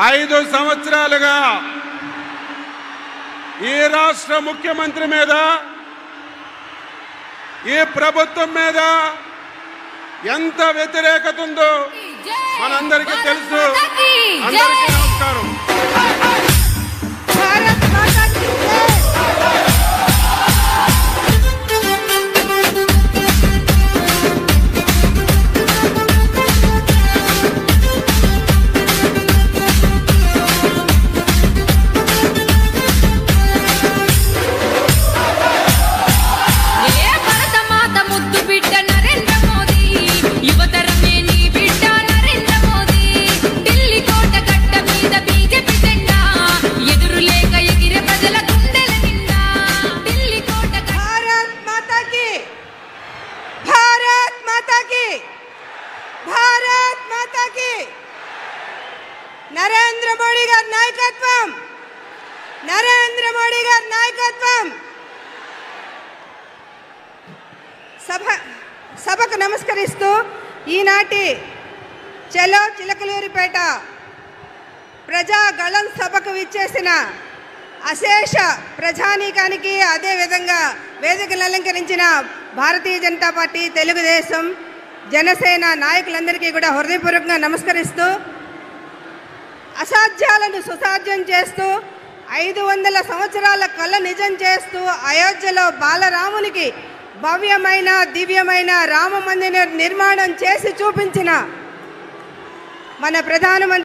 5 సంవత్సరాలుగా ఈ రాష్ట్ర ముఖ్యమంత్రి మీద, ఈ ప్రభుత్వం మీద ఎంత వ్యతిరేకత ఉందో మనందరికీ తెలుసు. అందరికీ నమస్కారం. నరేంద్ర మోడీ గారి నాయకత్వం, నరేంద్ర మోడీ గారి నాయకత్వం. సభకు నమస్కరిస్తూ ఈనాటి చలో చిలకలూరిపేట ప్రజాగళం సభకు విచ్చేసిన అశేష ప్రజానీకానికి, అదేవిధంగా వేదికలు అలంకరించిన భారతీయ జనతా పార్టీ, తెలుగుదేశం, జనసేన నాయకులందరికీ కూడా హృదయపూర్వకంగా నమస్కరిస్తూ, అసాధ్యాలను సుసాధ్యం చేస్తూ 500 సంవత్సరాల కళ నిజం చేస్తూ అయోధ్యలో బాలరామునికి భవ్యమైన దివ్యమైన రామ మందిర నిర్మాణం చేసి చూపించిన మన ప్రధానమంత్రి